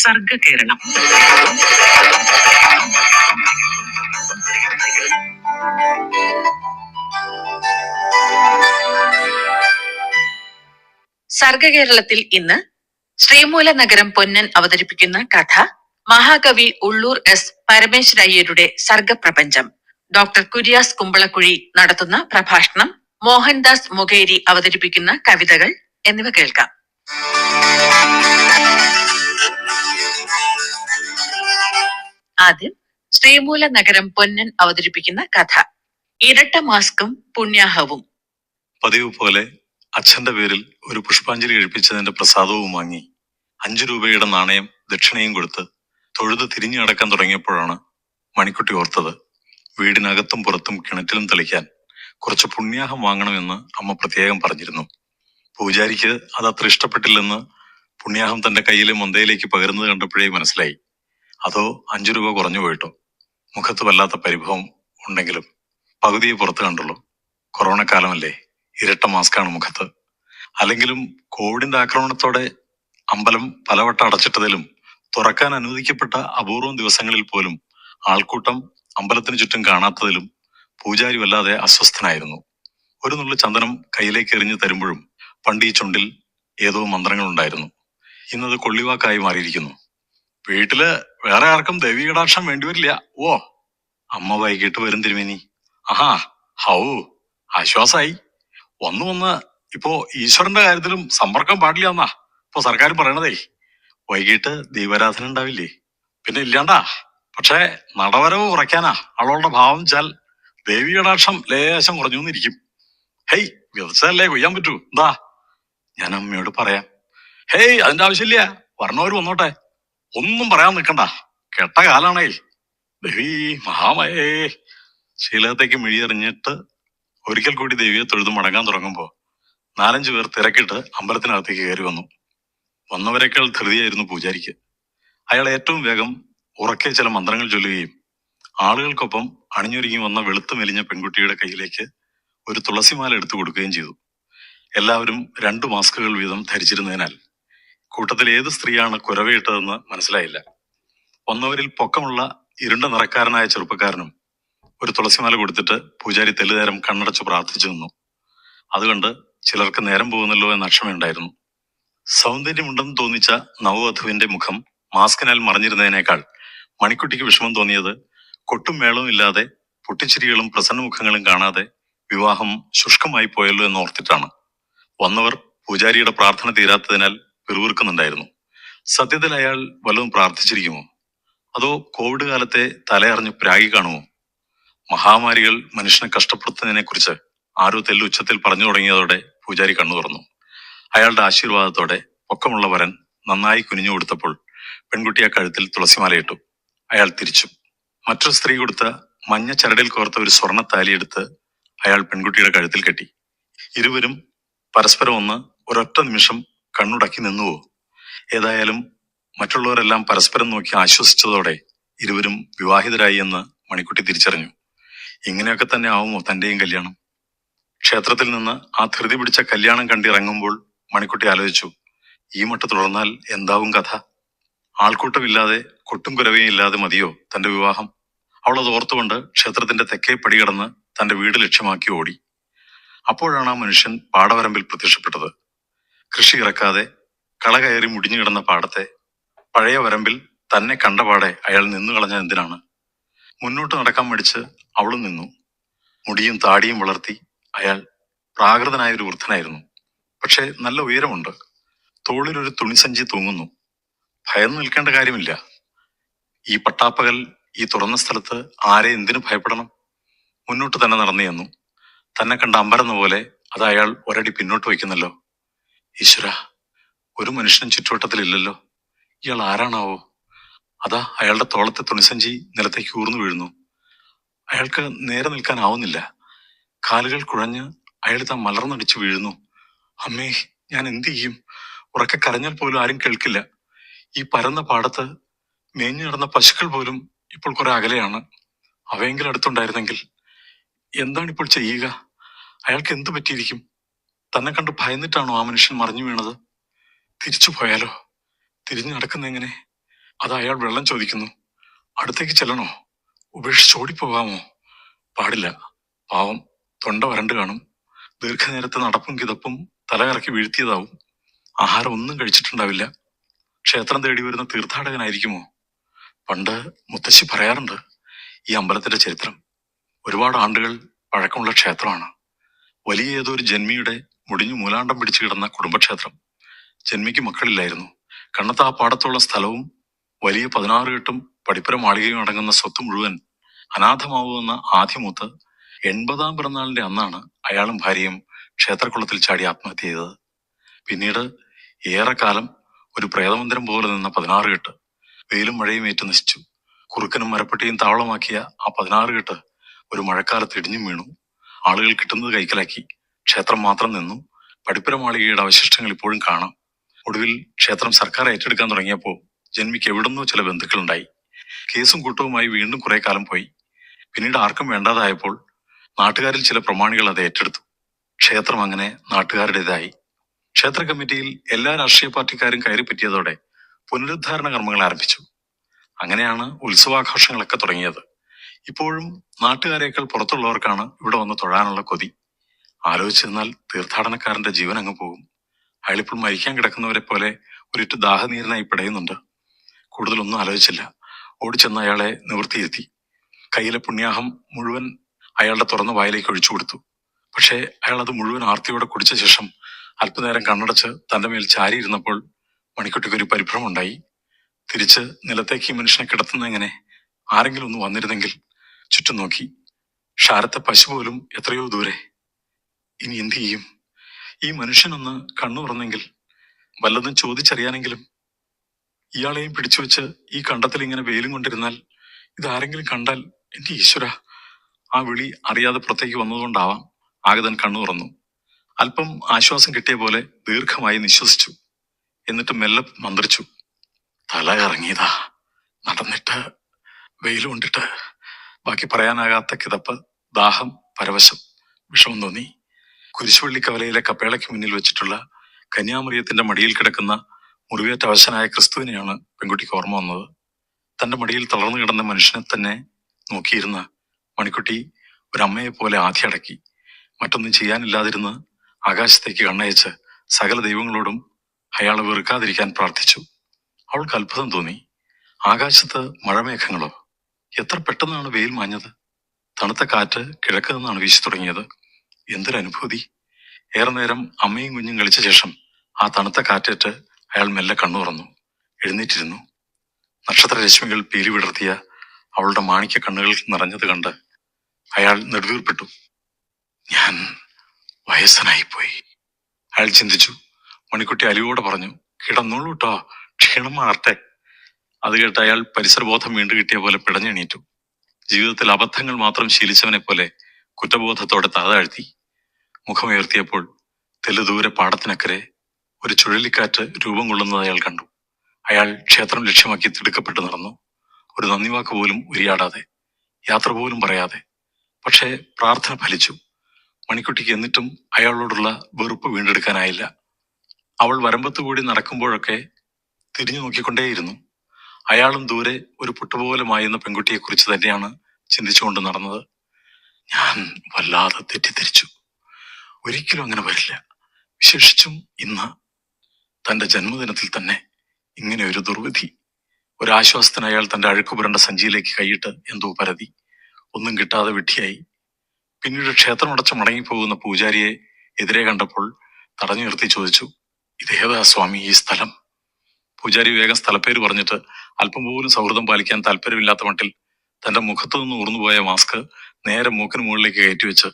സർഗകേരളം. സർഗകേരളത്തിൽ ഇന്ന് ശ്രീമൂല നഗരം പൊന്നൻ അവതരിപ്പിക്കുന്ന കഥ മഹാകവി ഉള്ളൂർ എസ് പരമേശ്വരയ്യരുടെ സർഗപ്രപഞ്ചം. ഡോക്ടർ കുര്യാസ് കുമ്പളക്കുഴി നടത്തുന്ന പ്രഭാഷണം, മോഹൻദാസ് മുഖേരി അവതരിപ്പിക്കുന്ന കവിതകൾ എന്നിവ കേൾക്കാം. ആദ്യം ശ്രീമൂല നഗരം പൊന്നൻ അവതരിപ്പിക്കുന്ന കഥ ഇരട്ട മാസ്കും പുണ്യാഹവും. പതിവ് പോലെ അച്ഛന്റെ പേരിൽ ഒരു പുഷ്പാഞ്ജലി കഴിപ്പിച്ചതിന്റെ പ്രസാദവും വാങ്ങി 5 രൂപയുടെ നാണയം ദക്ഷിണയും കൊടുത്ത് തൊഴുത് തിരിഞ്ഞു നടക്കാൻ തുടങ്ങിയപ്പോഴാണ് മണിക്കുട്ടി ഓർത്തത്, വീടിനകത്തും പുറത്തും കിണറ്റിലും തെളിക്കാൻ കുറച്ച് പുണ്യാഹം വാങ്ങണമെന്ന് അമ്മ പ്രത്യേകം പറഞ്ഞിരുന്നു. പൂജാരിക്ക് അത് അത്ര ഇഷ്ടപ്പെട്ടില്ലെന്ന് പുണ്യാഹം തന്റെ കയ്യിലെ മൊന്തയിലേക്ക് പകരുന്നത് കണ്ടപ്പോഴേ മനസ്സിലായി. അതോ 5 രൂപ കുറഞ്ഞു പോയിട്ടോ? മുഖത്ത് വല്ലാത്ത പരിഭവം ഉണ്ടെങ്കിലും പകുതിയെ പുറത്ത് കണ്ടുള്ളൂ. കൊറോണ കാലമല്ലേ, ഇരട്ട മാസ്കാണ് മുഖത്ത്. അല്ലെങ്കിലും കോവിഡിന്റെ ആക്രമണത്തോടെ അമ്പലം പലവട്ടം അടച്ചിട്ടതിലും തുറക്കാൻ അനുവദിക്കപ്പെട്ട അപൂർവം ദിവസങ്ങളിൽ പോലും ആൾക്കൂട്ടം അമ്പലത്തിന് ചുറ്റും കാണാത്തതിലും പൂജാരി വല്ലാതെ അസ്വസ്ഥനായിരുന്നു. ഒരു നുള്ളു ചന്ദനം കയ്യിലേക്ക് എറിഞ്ഞു തരുമ്പോഴും പണ്ട് ഈ ചുണ്ടിൽ ഏതോ മന്ത്രങ്ങളുണ്ടായിരുന്നു. ഇന്നത് കൊള്ളിവാക്കായി മാറിയിരിക്കുന്നു. വീട്ടില് വേറെ ആർക്കും ദൈവീകടാക്ഷം വേണ്ടിവരില്ല. ഓ, അമ്മ വൈകിട്ട് വരും തിരുമേനി. ആഹാ, ഹൗ, ആശ്വാസായി. വന്ന് ഇപ്പോ ഈശ്വരന്റെ കാര്യത്തിലും സമ്പർക്കം പാടില്ല എന്നാ ഇപ്പൊ സർക്കാർ പറയണതേ. വൈകിട്ട് ദൈവാരാധന ഉണ്ടാവില്ലേ? പിന്നെ ഇല്ലാണ്ടാ. പക്ഷേ നടവരവ് കുറയ്ക്കാനാ അവളുടെ ഭാവം വെച്ചാൽ ദേവീകടാക്ഷം ലേശം കുറഞ്ഞു എന്നിരിക്കും. ഹേയ്, വിതച്ചതല്ലേ കൊയ്യാൻ പറ്റൂ. എന്താ, ഞാൻ അമ്മയോട് പറയാം. ഹേയ്, അതിന്റെ ആവശ്യമില്ല, വരണവര് വന്നോട്ടെ, ഒന്നും പറയാൻ നിൽക്കണ്ട. കെട്ട കാലാണേ. ദേവി മഹാമയേ. ശീലത്തേക്ക് മിഴിയെറിഞ്ഞിട്ട് ഒരിക്കൽ കൂടി ദേവിയെ തൊഴുതു മടങ്ങാൻ തുടങ്ങുമ്പോ 4-5 പേർ തിരക്കിട്ട് അമ്പലത്തിനകത്തേക്ക് കയറി വന്നു. വന്നവരെക്കാൾ ധൃതിയായിരുന്നു പൂജാരിക്ക്. അയാൾ ഏറ്റവും വേഗം ഉറക്കെ ചില മന്ത്രങ്ങൾ ചൊല്ലുകയും ആളുകൾക്കൊപ്പം അണിഞ്ഞൊരുങ്ങി വന്ന വെളുത്തു മെലിഞ്ഞ പെൺകുട്ടിയുടെ കയ്യിലേക്ക് ഒരു തുളസിമാല എടുത്തു കൊടുക്കുകയും ചെയ്തു. എല്ലാവരും 2 മാസ്കുകൾ വീതം ധരിച്ചിരുന്നതിനാൽ കൂട്ടത്തിൽ ഏത് സ്ത്രീയാണ് കുരവയിട്ടതെന്ന് മനസ്സിലായില്ല. വന്നവരിൽ പൊക്കമുള്ള ഇരുണ്ട നിറക്കാരനായ ചെറുപ്പക്കാരനും ഒരു തുളസിമാല കൊടുത്തിട്ട് പൂജാരി തെല്ലുനേരം കണ്ണടച്ചു പ്രാർത്ഥിച്ചു നിന്നു. അതുകൊണ്ട് ചിലർക്ക് നേരം പോകുന്നല്ലോ എന്ന അക്ഷമയുണ്ടായിരുന്നു. സൗന്ദര്യമുണ്ടെന്ന് തോന്നിച്ച നവവധുവിന്റെ മുഖം മാസ്കിനാൽ മറഞ്ഞിരുന്നതിനേക്കാൾ മണിക്കുട്ടിക്ക് വിഷമം തോന്നിയത് കൊട്ടും മേളവും ഇല്ലാതെ പൊട്ടിച്ചിരികളും പ്രസന്നമുഖങ്ങളും കാണാതെ വിവാഹം ശുഷ്കമായി പോയല്ലോ എന്ന് ഓർത്തിട്ടാണ്. വന്നവർ പൂജാരിയുടെ പ്രാർത്ഥന തീരാത്തതിനാൽ പിറുവിറുക്കുന്നുണ്ടായിരുന്നു. സത്യത്തിൽ അയാൾ വല്ലതും പ്രാർത്ഥിച്ചിരിക്കുമോ? അതോ കോവിഡ് കാലത്തെ തലയറിഞ്ഞ് പ്രാഗി കാണുമോ? മഹാമാരികൾ മനുഷ്യനെ കഷ്ടപ്പെടുത്തുന്നതിനെ കുറിച്ച് ആരോ തെല്ലുച്ചത്തിൽ പറഞ്ഞു തുടങ്ങിയതോടെ പൂജാരി കണ്ണു തുറന്നു. അയാളുടെ ആശീർവാദത്തോടെ പൊക്കമുള്ള വരൻ നന്നായി കുനിഞ്ഞു കൊടുത്തപ്പോൾ പെൺകുട്ടി ആ കഴുത്തിൽ തുളസിമാലയിട്ടു. അയാൾ തിരിച്ചു. മറ്റൊരു സ്ത്രീ കൊടുത്ത മഞ്ഞ ചരടിൽ കോർത്ത ഒരു സ്വർണ്ണ താലിയെടുത്ത് അയാൾ പെൺകുട്ടിയുടെ കഴുത്തിൽ കെട്ടി. ഇരുവരും പരസ്പരം ഒന്ന് ഒരൊറ്റ നിമിഷം കണ്ണുടക്കി നിന്നുവോ? ഏതായാലും മറ്റുള്ളവരെല്ലാം പരസ്പരം നോക്കി ആശ്വസിച്ചതോടെ ഇരുവരും വിവാഹിതരായി എന്ന് മണിക്കുട്ടി തിരിച്ചറിഞ്ഞു. ഇങ്ങനെയൊക്കെ തന്നെ ആവുമോ തന്റെയും കല്യാണം? ക്ഷേത്രത്തിൽ നിന്ന് ആ ധൃതി പിടിച്ച കല്യാണം കണ്ടിറങ്ങുമ്പോൾ മണിക്കുട്ടി ആലോചിച്ചു, ഈ മട്ട് തുടർന്നാൽ എന്താവും കഥ? ആൾക്കൂട്ടമില്ലാതെ കൊട്ടും കുരവയും ഇല്ലാതെ മതിയോ തന്റെ വിവാഹം? അവളത് ഓർത്തുകൊണ്ട് ക്ഷേത്രത്തിന്റെ തെക്കേ പടി കടന്ന് തന്റെ വീട് ലക്ഷ്യമാക്കി ഓടി. അപ്പോഴാണ് ആ മനുഷ്യൻ പാടവരമ്പിൽ പ്രത്യക്ഷപ്പെട്ടത്. കൃഷി ഇറക്കാതെ കള കയറി മുടിഞ്ഞു കിടന്ന പാടത്തെ പഴയ വരമ്പിൽ തന്നെ കണ്ടപാടെ അയാൾ നിന്നു കളഞ്ഞ എന്തിനാണ്? മുന്നോട്ട് നടക്കാൻ മടിച്ച് അവളും നിന്നു. മുടിയും താടിയും വളർത്തി അയാൾ പ്രാകൃതനായ ഒരു വൃദ്ധനായിരുന്നു. പക്ഷെ നല്ല ഉയരമുണ്ട്. തോളിലൊരു തുണിസഞ്ചി തൂങ്ങുന്നു. ഭയന്നു നിൽക്കേണ്ട കാര്യമില്ല. ഈ പട്ടാപ്പകൽ ഈ തുറന്ന സ്ഥലത്ത് ആരെ എന്തിനു ഭയപ്പെടണം? മുന്നോട്ട് തന്നെ നടന്നു ചെന്നു. തന്നെ കണ്ട അമ്പരന്ന പോലെ അത് അയാൾ ഒരടി പിന്നോട്ട് വയ്ക്കുന്നല്ലോ. ഈശ്വര, ഒരു മനുഷ്യനും ചുറ്റുവട്ടത്തിലില്ലല്ലോ. ഇയാൾ ആരാണാവോ? അതാ അയാളുടെ തോളത്തെ തുണിസഞ്ചി നിലത്തേക്ക് ഊർന്നു വീഴുന്നു. അയാൾക്ക് നേരെ നിൽക്കാനാവുന്നില്ല. കാലുകൾ കുഴഞ്ഞ് അയാൾ താൻ മലർന്നടിച്ചു വീഴുന്നു. അമ്മേ, ഞാൻ എന്ത് ചെയ്യും? ഉറക്കെ കരഞ്ഞാൽ പോലും ആരും കേൾക്കില്ല. ഈ പരന്ന പാടത്ത് മേഞ്ഞു നടന്ന പശുക്കൾ പോലും ഇപ്പോൾ കുറെ അകലെയാണ്. അവയെങ്കിലും അടുത്തുണ്ടായിരുന്നെങ്കിൽ. എന്താണിപ്പോൾ ചെയ്യുക? അയാൾക്ക് എന്തു പറ്റിയിരിക്കും? തന്നെ കണ്ട് ഭയന്നിട്ടാണോ ആ മനുഷ്യൻ മറിഞ്ഞു വീണത്? തിരിച്ചു പോയാലോ? തിരിഞ്ഞു നടക്കുന്ന എങ്ങനെ? അത് അയാൾ വെള്ളം ചോദിക്കുന്നു. അടുത്തേക്ക് ചെല്ലണോ? ഉപേക്ഷിച്ച് ഓടിപ്പോകാമോ? പാടില്ല. പാവം, തൊണ്ട വരണ്ട് കാണും. ദീർഘനേരത്തെ നടപ്പും കിതപ്പും തലകറക്കി വീഴ്ത്തിയതാവും. ആഹാരം ഒന്നും കഴിച്ചിട്ടുണ്ടാവില്ല. ക്ഷേത്രം തേടി വരുന്ന തീർത്ഥാടകനായിരിക്കുമോ? പണ്ട് മുത്തശ്ശി പറയാറുണ്ട് ഈ അമ്പലത്തിന്റെ ചരിത്രം. ഒരുപാട് ആണ്ടുകൾ പഴക്കമുള്ള ക്ഷേത്രമാണ്. വലിയ ഏതോ ഒരു ജന്മിയുടെ മുടിഞ്ഞു മൂലാണ്ടം പിടിച്ചു കിടന്ന കുടുംബക്ഷേത്രം. ജന്മിക്ക് മക്കളില്ലായിരുന്നു. കണ്ണത്ത് ആ പാടത്തുള്ള സ്ഥലവും വലിയ 16 കെട്ടും പടിപ്പുര മാളികയും അടങ്ങുന്ന സ്വത്ത് മുഴുവൻ അനാഥമാവുമെന്ന ആദ്യമൂത്ത് 80-ാം പിറന്നാളിന്റെ അന്നാണ് അയാളും ഭാര്യയും ക്ഷേത്രക്കുളത്തിൽ ചാടി ആത്മഹത്യ ചെയ്തത്. പിന്നീട് ഏറെക്കാലം ഒരു പ്രേതമന്ദിരം പോലെ നിന്ന 16 കെട്ട് വെയിലും മഴയും ഏറ്റു നശിച്ചു. കുറുക്കനും മരപ്പെട്ടിയും താവളമാക്കിയ ആ 16 കെട്ട് ഒരു മഴക്കാലത്ത് ഇടിഞ്ഞും വീണു. ആളുകൾ കിട്ടുന്നത് കൈക്കലാക്കി. ക്ഷേത്രം മാത്രം നിന്നു. പടിപ്പുര മാളികയുടെ അവശിഷ്ടങ്ങൾ ഇപ്പോഴും കാണാം. ഒടുവിൽ ക്ഷേത്രം സർക്കാർ ഏറ്റെടുക്കാൻ തുടങ്ങിയപ്പോൾ ജന്മിക്ക് എവിടുന്നോ ചില ബന്ധുക്കളുണ്ടായി. കേസും കൂട്ടവുമായി വീണ്ടും കുറെ കാലം പോയി. പിന്നീട് ആർക്കും വേണ്ടാതായപ്പോൾ നാട്ടുകാരിൽ ചില പ്രമാണികൾ അത് ഏറ്റെടുത്തു. ക്ഷേത്രം അങ്ങനെ നാട്ടുകാരുടേതായി. ക്ഷേത്ര കമ്മിറ്റിയിൽ എല്ലാ രാഷ്ട്രീയ പാർട്ടിക്കാരും കയറി പറ്റിയതോടെ പുനരുദ്ധാരണ കർമ്മങ്ങൾ ആരംഭിച്ചു. അങ്ങനെയാണ് ഉത്സവാഘോഷങ്ങളൊക്കെ തുടങ്ങിയത്. ഇപ്പോഴും നാട്ടുകാരേക്കാൾ പുറത്തുള്ളവർക്കാണ് ഇവിടെ വന്ന് തൊഴാനുള്ള കൊതി. ആലോചിച്ചെന്നാൽ തീർത്ഥാടനക്കാരന്റെ ജീവൻ അങ്ങ് പോകും. അയാളിപ്പോൾ മരിക്കാൻ കിടക്കുന്നവരെ പോലെ ഒരിറ്റു ദാഹനീരനായി പിടയുന്നുണ്ട്. കൂടുതലൊന്നും ആലോചിച്ചില്ല. ഓടിച്ചെന്ന് അയാളെ നിവൃത്തിയിരുത്തി. കയ്യിലെ പുണ്യാഹം മുഴുവൻ അയാളുടെ തുറന്ന വായിലേക്ക് ഒഴിച്ചു കൊടുത്തു. പക്ഷേ അയാൾ അത് മുഴുവൻ ആർത്തിയോടെ കുടിച്ച ശേഷം അല്പനേരം കണ്ണടച്ച് തന്റെ മേൽ ചാരിയിരുന്നപ്പോൾ മണിക്കുട്ടിക്ക് ഒരു പരിഭ്രമമുണ്ടായി. തിരിച്ച് നിലത്തേക്ക് ഈ മനുഷ്യനെ കിടത്തുന്ന എങ്ങനെ? ആരെങ്കിലും ഒന്ന് വന്നിരുന്നെങ്കിൽ. ചുറ്റും നോക്കി. ക്ഷാരത്തെ പശു പോലും എത്രയോ ദൂരെ. ഇനി എന്തു ചെയ്യും? ഈ മനുഷ്യനൊന്ന് കണ്ണു തുറന്നെങ്കിൽ, വല്ലതും ചോദിച്ചറിയാനെങ്കിലും. ഇയാളെയും പിടിച്ചു വെച്ച് ഈ കണ്ടത്തിൽ ഇങ്ങനെ വെയിലും കൊണ്ടിരുന്നാൽ ഇതാരെങ്കിലും കണ്ടാൽ, എന്റെ ഈശ്വര! ആ വിളി അറിയാതെ പുറത്തേക്ക് വന്നതുകൊണ്ടാവാം ആഗതൻ കണ്ണു തുറന്നു. അല്പം ആശ്വാസം കിട്ടിയ പോലെ ദീർഘമായി നിശ്വസിച്ചു. എന്നിട്ട് മെല്ലെ മന്ത്രിച്ചു. തല കറങ്ങിയതാ, നടന്നിട്ട്, വെയിൽ കൊണ്ടിട്ട്. ബാക്കി പറയാനാകാത്ത കിതപ്പ്, ദാഹം, പരവശം, വിഷമം തോന്നി. കുരിശുപള്ളിക്കവലയിലെ കപ്പേളയ്ക്ക് മുന്നിൽ വെച്ചിട്ടുള്ള കന്യാമറിയത്തിന്റെ മടിയിൽ കിടക്കുന്ന മുറിവേറ്റ അവശനായ ക്രിസ്തുവിനെയാണ് പെൺകുട്ടിക്ക് ഓർമ്മ വന്നത്. തന്റെ മടിയിൽ തളർന്നു കിടന്ന മനുഷ്യനെ തന്നെ നോക്കിയിരുന്ന് മണിക്കുട്ടി ഒരമ്മയെ പോലെ ആദ്യടക്കി. മറ്റൊന്നും ചെയ്യാനില്ലാതിരുന്ന് ആകാശത്തേക്ക് കണ്ണയച്ച് സകല ദൈവങ്ങളോടും അയാളെ വെറുക്കാതിരിക്കാൻ പ്രാർത്ഥിച്ചു. അവൾക്ക് അത്ഭുതം തോന്നി. ആകാശത്ത് മഴമേഘങ്ങളോ? എത്ര പെട്ടെന്നാണ് വെയിൽ മാഞ്ഞത്. തണുത്ത കാറ്റ് കിഴക്ക് നിന്നാണ് വീശി തുടങ്ങിയത്. എന്തൊരനുഭൂതി! ഏറെ നേരം അമ്മയും കുഞ്ഞും കളിച്ച ശേഷം ആ തണുത്ത കാറ്റേറ്റ് അയാൾ മെല്ലെ കണ്ണു തുറന്നു. എഴുന്നേറ്റിരുന്നു. നക്ഷത്രരശ്മികൾ പീലി വിടർത്തിയ അവളുടെ മാണിക്യ കണ്ണുകൾ നിറഞ്ഞത് കണ്ട് അയാൾ നെടുവീർപ്പെട്ടു. ഞാൻ വയസ്സനായിപ്പോയി, അയാൾ ചിന്തിച്ചു. മണിക്കുട്ടി അലിവോടെ പറഞ്ഞു, കിടന്നോളൂ ട്ടോ, ക്ഷീണം മാറട്ടെ. അത് കേട്ട് അയാൾ പരിസരബോധം വീണ്ടു കിട്ടിയ പോലെ പിടഞ്ഞെണീറ്റു. ജീവിതത്തിൽ അബദ്ധങ്ങൾ മാത്രം ശീലിച്ചവനെ പോലെ കുറ്റബോധത്തോടെ താതാഴ്ത്തി. മുഖമുയർത്തിയപ്പോൾ തെല്ലുദൂരെ പാടത്തിനക്കരെ ഒരു ചുഴലിക്കാറ്റ് രൂപം കൊള്ളുന്നത് അയാൾ കണ്ടു. അയാൾ ക്ഷേത്രം ലക്ഷ്യമാക്കി തിടുക്കപ്പെട്ടു നടന്നു. ഒരു നന്ദിവാക്ക് പോലും ഉരിയാടാതെ, യാത്ര പോലും പറയാതെ. പക്ഷേ പ്രാർത്ഥന ഫലിച്ചു. മണിക്കുട്ടിക്ക് എന്നിട്ടും അയാളോടുള്ള വെറുപ്പ് വീണ്ടെടുക്കാനായില്ല. അവൾ വരമ്പത്തുകൂടി നടക്കുമ്പോഴൊക്കെ തിരിഞ്ഞു നോക്കിക്കൊണ്ടേയിരുന്നു. അയാളും ദൂരെ ഒരു പുട്ടുപോലെ മായുന്ന പെൺകുട്ടിയെക്കുറിച്ച് തന്നെയാണ് ചിന്തിച്ചുകൊണ്ട് നടന്നത്. ഞാൻ വല്ലാതെ തെറ്റിദ്ധരിച്ചു. ഒരിക്കലും അങ്ങനെ വരില്ല. വിശേഷിച്ചും ഇന്ന്, തന്റെ ജന്മദിനത്തിൽ തന്നെ ഇങ്ങനെ ഒരു ദുർവിധി. ഒരാശ്വാസത്തിന് അയാൾ തന്റെ അഴുക്കുപുരണ്ട സഞ്ചിയിലേക്ക് കൈയിട്ട് എന്തോ പരതി. ഒന്നും കിട്ടാതെ വിഡ്ഢിയായി. പിന്നീട് ക്ഷേത്രമടച്ച് മടങ്ങിപ്പോകുന്ന പൂജാരിയെ എതിരെ കണ്ടപ്പോൾ തടഞ്ഞു നിർത്തി ചോദിച്ചു, ഇതേതാ സ്വാമി ഈ സ്ഥലം? പൂജാരി വേഗം സ്ഥലപ്പേര് പറഞ്ഞിട്ട് അല്പം പോലും സൗഹൃദം പാലിക്കാൻ താല്പര്യമില്ലാത്ത മട്ടിൽ തന്റെ മുഖത്തു നിന്ന് ഊർന്നുപോയ മാസ്ക് നേരെ മൂക്കിന് മുകളിലേക്ക് കയറ്റിവെച്ച്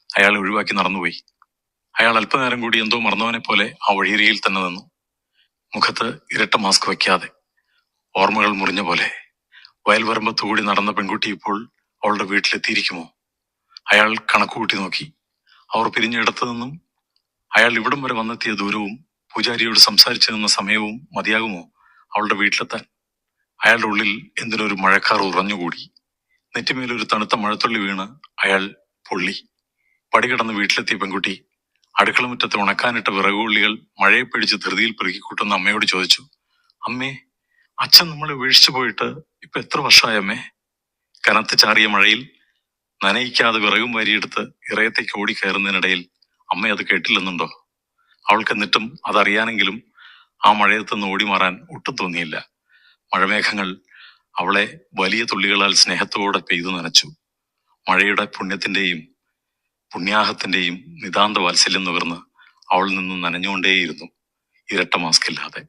അയാളെ ഒഴിവാക്കി നടന്നുപോയി. അയാൾ അല്പനേരം കൂടി എന്തോ മറന്നവനെ പോലെ ആ വഴിയരികിൽ തന്നെ നിന്നു. മുഖത്ത് ഇരട്ട മാസ്ക് വയ്ക്കാതെ, ഓർമ്മകൾ മുറിഞ്ഞ പോലെ. വയൽവരമ്പത്തുകൂടി നടന്ന പെൺകുട്ടി ഇപ്പോൾ അവളുടെ വീട്ടിലെത്തിയിരിക്കുമോ? അയാൾ കണക്കുകൂട്ടി നോക്കി. അവർ പിരിഞ്ഞ ഇടത്തു നിന്നും അയാൾ ഇവിടം വരെ വന്നെത്തിയ ദൂരവും പൂജാരിയോട് സംസാരിച്ചു നിന്ന സമയവും മതിയാകുമോ അവളുടെ വീട്ടിലെത്താൻ? അയാളുടെ ഉള്ളിൽ എന്തിനൊരു മഴക്കാർ ഉറഞ്ഞുകൂടി. നെറ്റിമേലൊരു തണുത്ത മഴത്തുള്ളി വീണ് അയാൾ പൊള്ളി. പടി കടന്ന് വീട്ടിലെത്തിയ പെൺകുട്ടി അടുക്കളമുറ്റത്ത് ഉണക്കാനിട്ട വിറകുള്ളികൾ മഴയെ പിടിച്ച് ധൃതിയിൽ പെറുക്കിക്കൂട്ടുന്ന അമ്മയോട് ചോദിച്ചു, അമ്മേ, അച്ഛൻ നമ്മളെ വീഴ്ച പോയിട്ട് ഇപ്പൊ എത്ര വർഷമായമ്മേ? കനത്ത് ചാറിയ മഴയിൽ നനയിക്കാതെ വിറകും വാരിയെടുത്ത് ഇറയത്തേക്ക് ഓടിക്കയറുന്നതിനിടയിൽ അമ്മ അത് കേട്ടില്ലെന്നുണ്ടോ? അവൾക്ക് എന്നിട്ടും അതറിയാനെങ്കിലും ആ മഴയത്തുനിന്ന് ഓടി മാറാൻ ഒട്ടും തോന്നിയില്ല. മഴമേഘങ്ങൾ അവളെ വലിയ തുള്ളികളാൽ സ്നേഹത്തോടെ പെയ്തു നനച്ചു. മഴയുടെ പുണ്യത്തിന്റെയും പുണ്യാഹത്തിന്റെയും നിതാന്ത വാത്സല്യം നുകർന്ന് അവളിൽ നിന്നും നനഞ്ഞുകൊണ്ടേയിരുന്നു, ഇരട്ട മാസ്കില്ലാതെ.